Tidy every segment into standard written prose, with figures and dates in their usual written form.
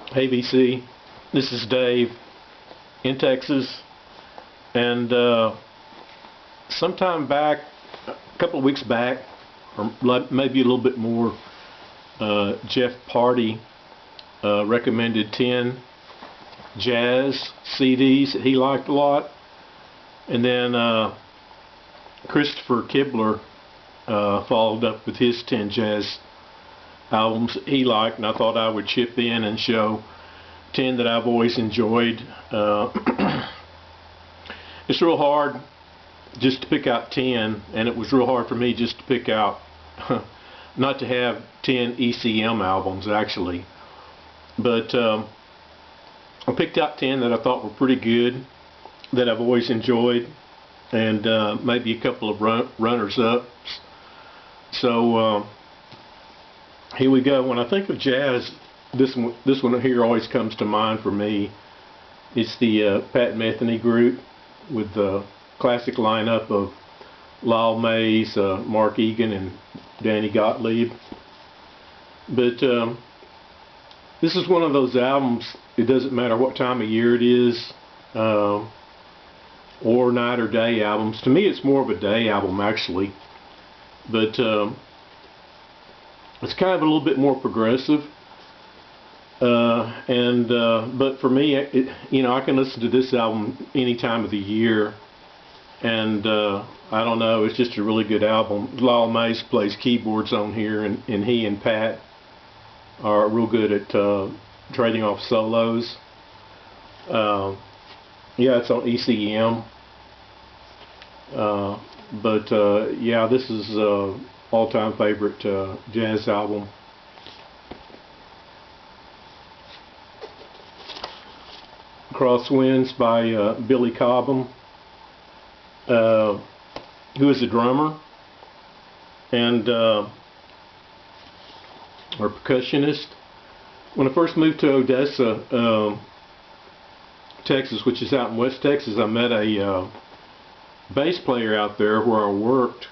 Hey VC, this is Dave in Texas, and sometime back, a couple of weeks back, or maybe a little bit more, Jeff Party recommended 10 jazz CDs that he liked a lot, and then Christopher Kibler followed up with his 10 jazz albums he liked, and I thought I would chip in and show 10 that I've always enjoyed. It's real hard just to pick out 10, and it was real hard for me just to pick out not to have 10 ECM albums actually, but I picked out 10 that I thought were pretty good, that I've always enjoyed, and maybe a couple of runners-ups. So here we go. When I think of jazz, this one here always comes to mind for me. It's the Pat Metheny group with the classic lineup of Lyle Mays, Mark Egan, and Danny Gottlieb. But this is one of those albums, it doesn't matter what time of year it is, or night or day albums. To me it's more of a day album actually, but it's kind of a little bit more progressive, but for me, I can listen to this album any time of the year, and I don't know, it's just a really good album. Lyle Mays plays keyboards on here, and he and Pat are real good at trading off solos. Yeah, it's on ECM, but yeah, this is all-time favorite jazz album. Crosswinds by Billy Cobham, who is a drummer and or percussionist. When I first moved to Odessa, Texas, which is out in West Texas, I met a bass player out there where I worked,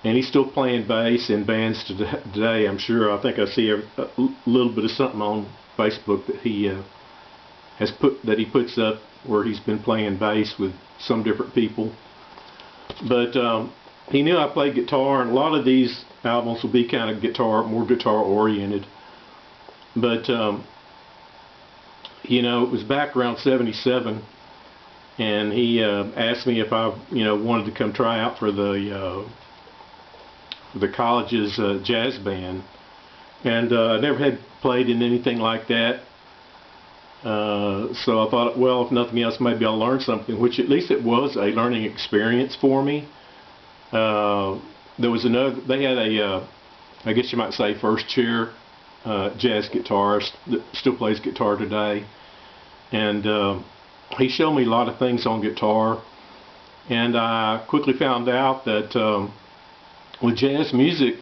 and he's still playing bass in bands today. I'm sure. I think I see a little bit of something on Facebook that he he puts up where he's been playing bass with some different people. But he knew I played guitar, and a lot of these albums will be kind of more guitar oriented. But it was back around '77, and he asked me if I wanted to come try out for the college's jazz band, and I never had played in anything like that, so I thought, well, if nothing else, maybe I'll learn something, which at least it was a learning experience for me. There was they had a I guess you might say first chair jazz guitarist that still plays guitar today, and he showed me a lot of things on guitar, and I quickly found out that with jazz music,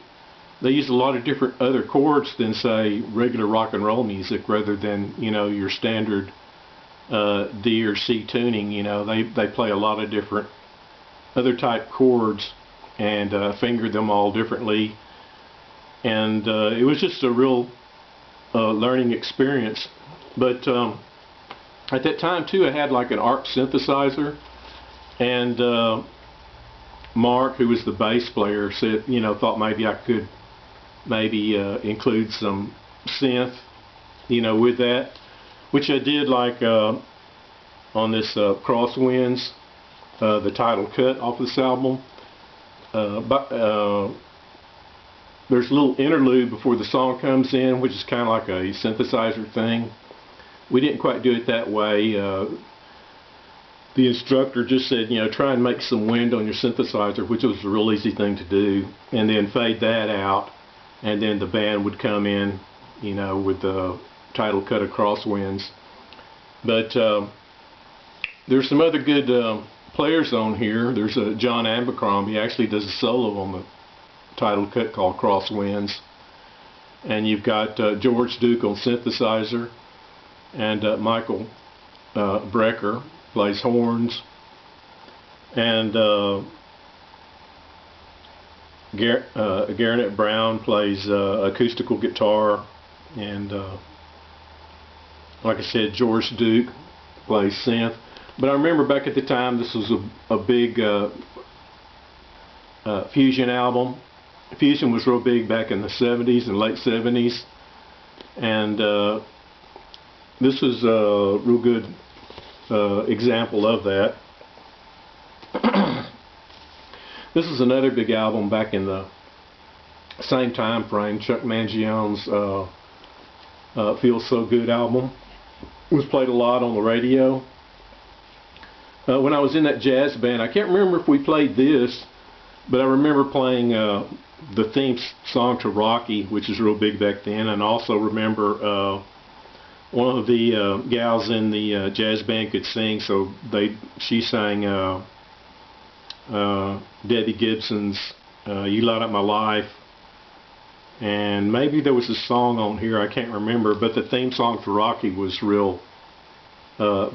they use a lot of different other chords than, say, regular rock and roll music, rather than, your standard D or C tuning. They play a lot of different other type chords and finger them all differently. And it was just a real learning experience. But at that time, too, I had like an ARP synthesizer, and Mark, who was the bass player, said, thought maybe I could include some synth, with that, which I did, like on this Crosswinds, the title cut off this album. There's a little interlude before the song comes in, which is kind of like a synthesizer thing. We didn't quite do it that way. The instructor just said, try and make some wind on your synthesizer, which was a real easy thing to do, and then fade that out, and then the band would come in, with the title cut of Crosswinds. But there's some other good players on here. There's John Abercrombie. He actually does a solo on the title cut called Crosswinds. And you've got George Duke on synthesizer, and Michael Brecker plays horns, and Garnet Brown plays acoustical guitar and like I said, George Duke plays synth. But I remember back at the time this was a big fusion album. Fusion was real big back in the 70s and late 70s, and this was a real good example of that. This is another big album back in the same time frame. Chuck Mangione's Feels So Good album was played a lot on the radio. When I was in that jazz band, I can't remember if we played this, but I remember playing the theme song to Rocky, which is real big back then, and also remember one of the gals in the jazz band could sing, so she sang Debbie Gibson's You Light Up My Life, and maybe there was a song on here, I can't remember, but the theme song for Rocky was real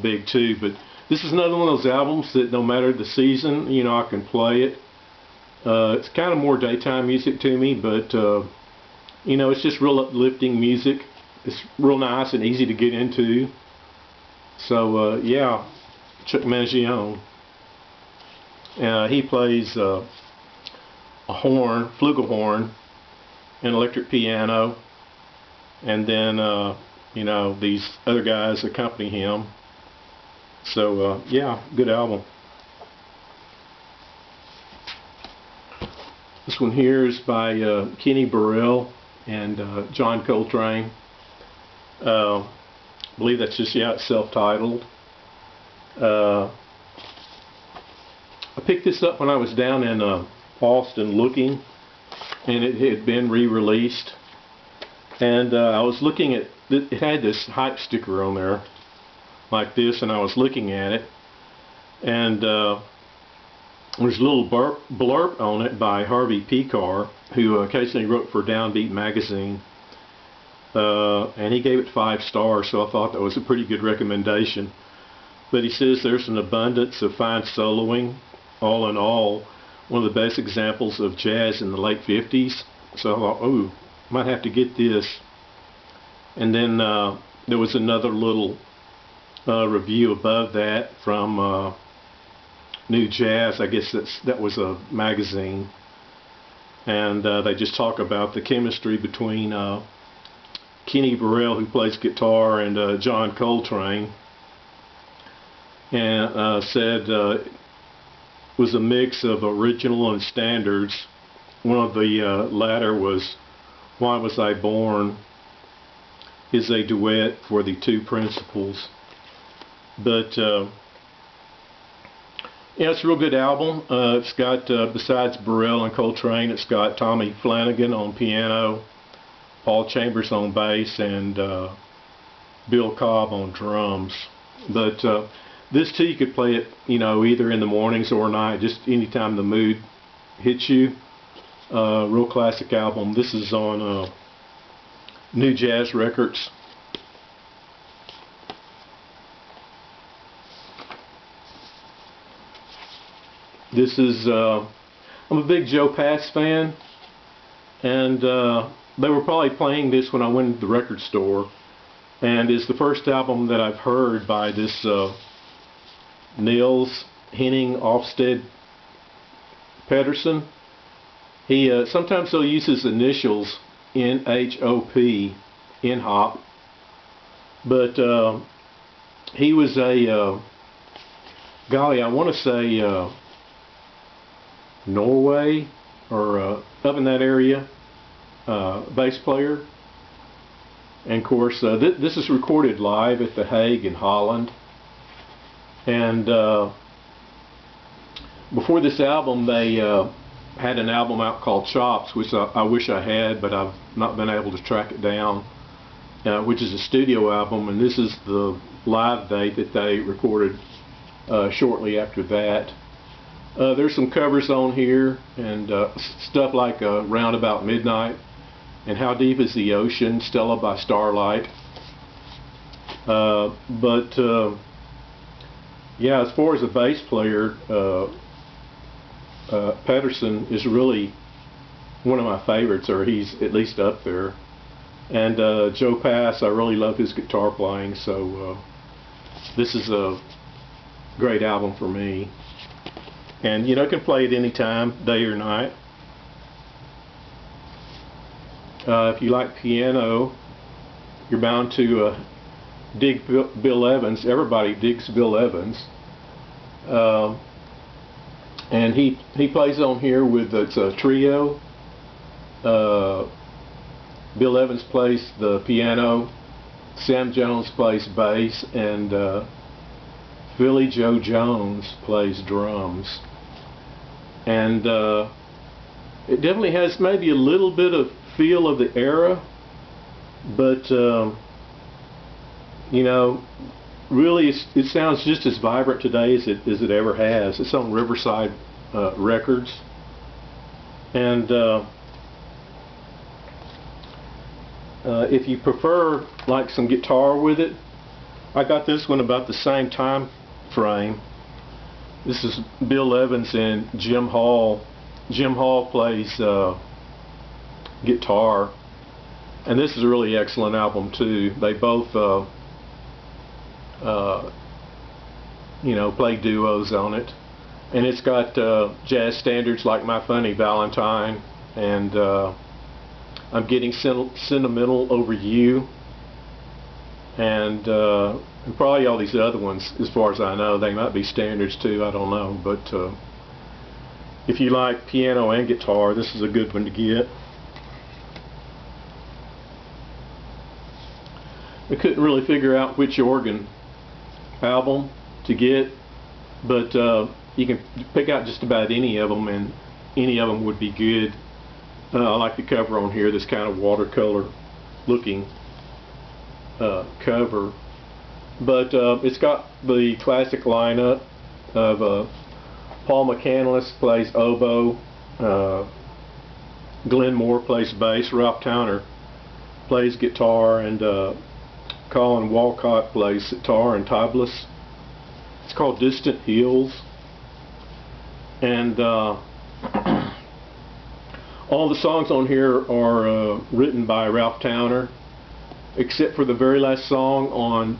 big too. But this is another one of those albums that no matter the season, you know, I can play it. It's kind of more daytime music to me, but you know, it's just real uplifting music. It's real nice and easy to get into. So yeah, Chuck Mangione. He plays a horn, flugelhorn, an electric piano, and then you know, these other guys accompany him. So yeah, good album. This one here is by Kenny Burrell and John Coltrane. I believe that's just, yeah, it's self-titled. I picked this up when I was down in Austin looking, and it had been re-released. And I was looking at, it had this hype sticker on there like this, and I was looking at it, and there's a little blurb on it by Herbie Hancock, who occasionally wrote for Downbeat magazine, and he gave it 5 stars, so I thought that was a pretty good recommendation. But he says there's an abundance of fine soloing. All in all, one of the best examples of jazz in the late 50s. So I thought, oh, might have to get this. And then there was another little review above that from New Jazz. I guess that was a magazine, and they just talk about the chemistry between Kenny Burrell, who plays guitar, and John Coltrane, and said was a mix of original and standards. One of the latter was Why Was I Born is a duet for the two principals. But yeah, it's a real good album. It's got, besides Burrell and Coltrane, it's got Tommy Flanagan on piano, Paul Chambers on bass, and Bill Cobb on drums. But this too, you could play it, you know, either in the mornings or night, just anytime the mood hits you. Real classic album. This is on New Jazz Records. This is, I'm a big Joe Pass fan, and they were probably playing this when I went to the record store, and it's the first album that I've heard by this Nils Patterson. He sometimes he'll use his initials NHOP, N-Hop, but he was a golly, I want to say Norway or up in that area bass player. And of course this is recorded live at The Hague in Holland. And before this album they had an album out called Chops, which I wish I had, but I've not been able to track it down, which is a studio album, and this is the live date that they recorded shortly after that. There's some covers on here, and stuff like Round About Midnight and How Deep Is the Ocean, Stella by Starlight. But yeah, as far as a bass player, Patterson is really one of my favorites, or he's at least up there. And Joe Pass, I really love his guitar playing, so this is a great album for me. And you know, can play it anytime, day or night. If you like piano, you're bound to dig Bill Evans. Everybody digs Bill Evans. And he plays on here with, it's a trio. Bill Evans plays the piano, Sam Jones plays bass, and Philly Joe Jones plays drums. And it definitely has maybe a little bit of feel of the era, but you know, really it sounds just as vibrant today as it ever has. It's on Riverside Records, and if you prefer like some guitar with it, I got this one about the same time frame. This is Bill Evans and Jim Hall. Jim Hall plays guitar, and this is a really excellent album too. They both you know, play duos on it, and it's got jazz standards like My Funny Valentine and I'm Getting Sentimental Over You, and probably all these other ones. As far as I know, they might be standards too, I don't know, but if you like piano and guitar, this is a good one to get. I couldn't really figure out which organ album to get, but you can pick out just about any of them, and any of them would be good. I like the cover on here, this kind of watercolor looking cover, but it's got the classic lineup of Paul McCandless plays oboe, Glenn Moore plays bass, Ralph Towner plays guitar, and Colin Walcott plays sitar and tablas. It's called Distant Hills, and all the songs on here are written by Ralph Towner, except for the very last song on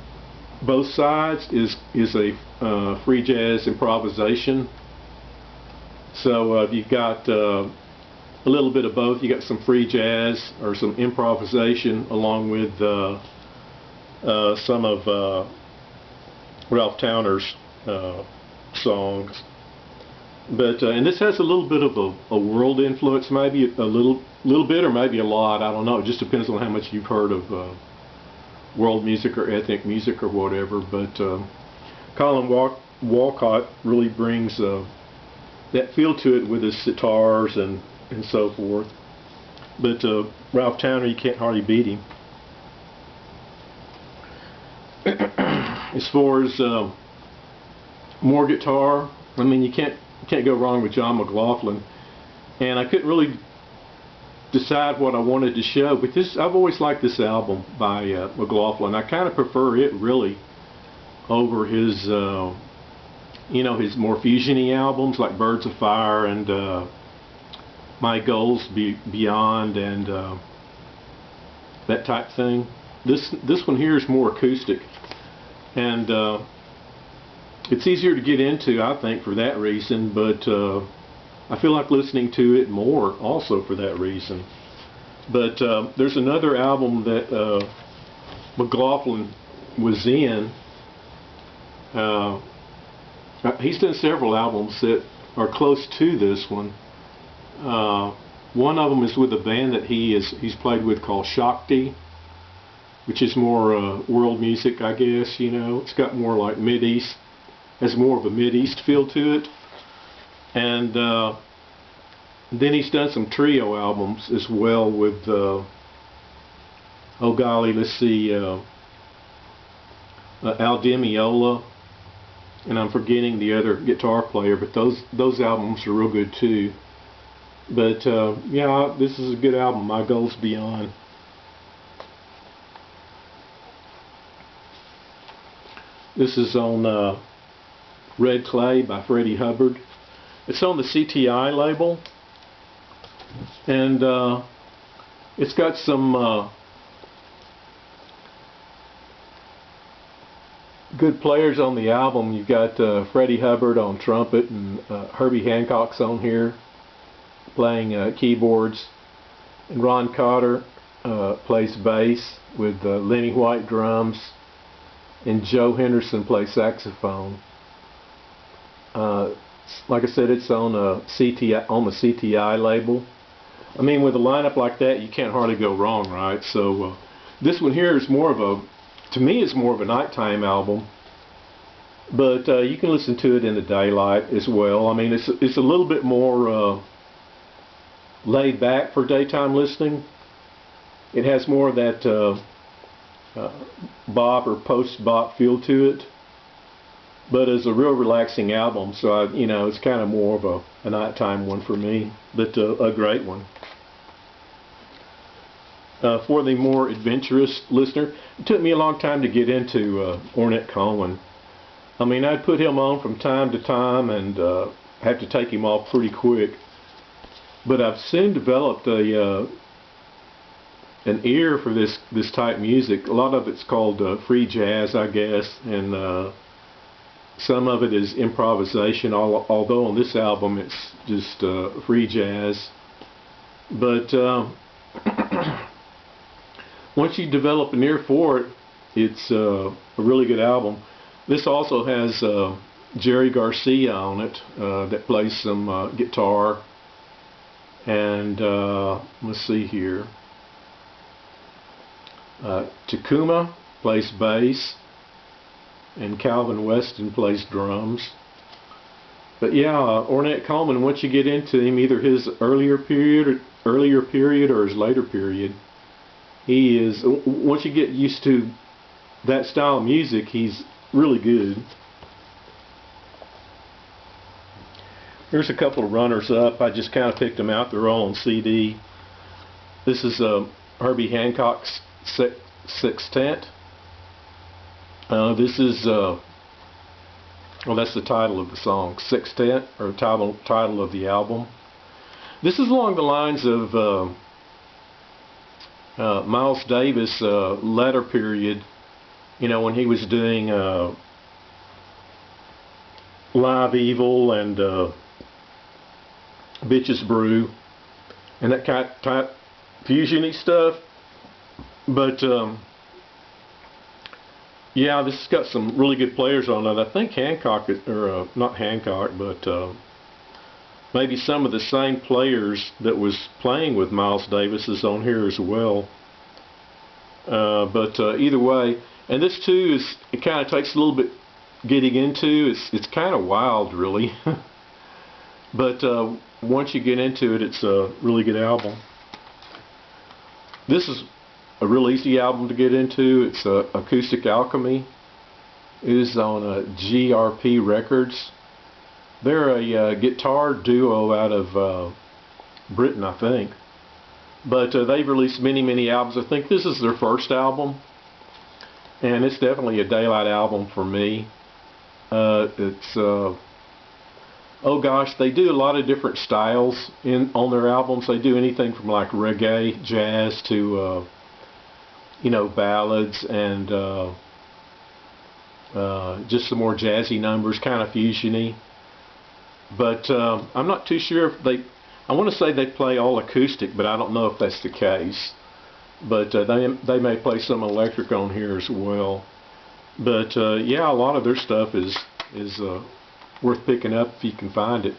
both sides is a free jazz improvisation. So you've got a little bit of both. You got some free jazz or some improvisation along with some of Ralph Towner's songs. But and this has a little bit of a world influence, maybe a little bit or maybe a lot. I don't know. It just depends on how much you've heard of world music or ethnic music or whatever. But Colin Walcott really brings that feel to it with his sitars and so forth. But Ralph Towner, you can't hardly beat him. As far as more guitar, I mean, you can't go wrong with John McLaughlin, and I couldn't really decide what I wanted to show, but this, I've always liked this album by McLaughlin. I kind of prefer it really over his you know, his more fusiony albums like Birds of Fire and My Goals Beyond and that type thing. This one here is more acoustic, and it's easier to get into, I think, for that reason, but I feel like listening to it more also for that reason. But there's another album that McLaughlin was in. He's done several albums that are close to this one. One of them is with a band that he's played with called Shakti, which is more world music, I guess. You know, it's got more like Mideast, has more of a Mideast feel to it. And then he's done some trio albums as well with oh golly, let's see, Al Di Meola, and I'm forgetting the other guitar player, but those albums are real good too. But yeah, this is a good album, My Goals Beyond. This is on Red Clay by Freddie Hubbard. It's on the CTI label, and it's got some good players on the album. You've got Freddie Hubbard on trumpet, and Herbie Hancock's on here playing keyboards, and Ron Cotter plays bass with Lenny White drums, and Joe Henderson plays saxophone. Like I said, it's on the CTI label. I mean, with a lineup like that, you can't hardly go wrong, right? So this one here is more of a, to me, it's more of a nighttime album, but you can listen to it in the daylight as well. I mean, it's a little bit more laid back for daytime listening. It has more of that bop or post-bop feel to it, but it's a real relaxing album. So you know, it's kind of more of a nighttime one for me, but a great one. For the more adventurous listener, it took me a long time to get into Hornet Coleman. I mean, I'd put him on from time to time and have to take him off pretty quick. But I've soon developed an ear for this type music. A lot of it's called free jazz, I guess, and some of it is improvisation. Although on this album it's just free jazz. But once you develop an ear for it, it's a really good album. This also has Jerry Garcia on it that plays some guitar. And let's see here. Takuma plays bass, and Calvin Weston plays drums. But yeah, Hornet Coleman, once you get into him, either his earlier period or his later period, he is, once you get used to that style of music, he's really good. Here's a couple of runners up. I just kind of picked them out. They're all on CD. This is Herbie Hancock's Sextet. This is well, that's the title of the song, Sextet, or title of the album. This is along the lines of Miles Davis' latter period, you know, when he was doing Live Evil and Bitches Brew and that kind of type fusion-y stuff. But yeah, this has got some really good players on it. I think Hancock, or not Hancock, but maybe some of the same players that was playing with Miles Davis is on here as well. But either way, and this too is, it kind of takes a little bit getting into. It's kind of wild, really. But once you get into it, it's a really good album. This is a real easy album to get into. It's Acoustic Alchemy. It is on GRP Records. They're a guitar duo out of Britain, I think. But they've released many albums. I think this is their first album, and it's definitely a daylight album for me. It's oh gosh, they do a lot of different styles on their albums. They do anything from like reggae, jazz to you know, ballads and just some more jazzy numbers, kind of fusiony. But I'm not too sure if they, I want to say they play all acoustic, but I don't know if that's the case. But they may play some electric on here as well. But yeah, a lot of their stuff is worth picking up if you can find it.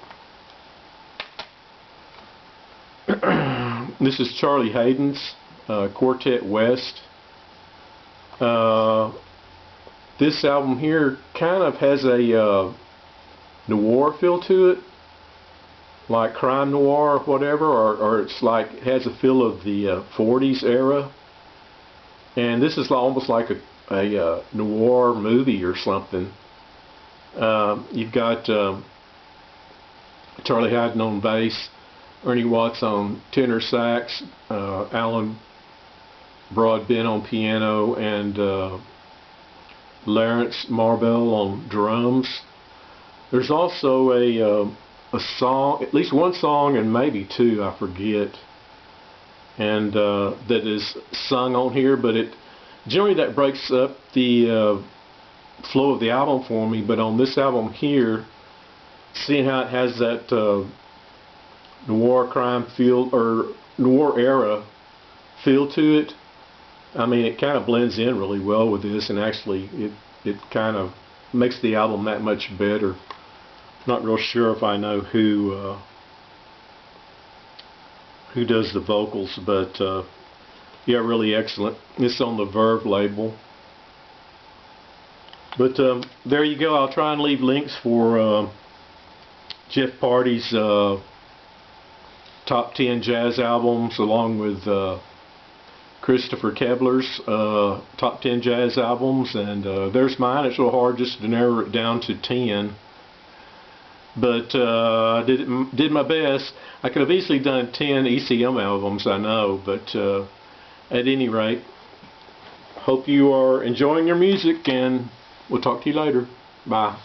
This is Charlie Hayden's Quartet West. This album here kind of has a noir feel to it, like crime noir or whatever, or it's like has a feel of the 40s era. And this is almost like a noir movie or something. You've got Charlie Hayden on bass, Ernie Watts on tenor sax, Alan Broadbent on piano, and Lawrence Marbell on drums. There's also a song, at least one song and maybe two, I forget, and that is sung on here, but it generally that breaks up the flow of the album for me. But on this album here, seeing how it has that noir crime feel, or noir era feel to it, I mean, it kind of blends in really well with this, and actually it kind of makes the album that much better. Not real sure if I know who does the vocals, but yeah, really excellent. It's on the Verve label. But there you go. I'll try and leave links for Jeff Party's top 10 jazz albums, along with Christopher Kebler's top 10 jazz albums, and there's mine. It's a little hard just to narrow it down to 10, but I did my best. I could have easily done 10 ECM albums, I know, but at any rate, hope you are enjoying your music, and we'll talk to you later. Bye.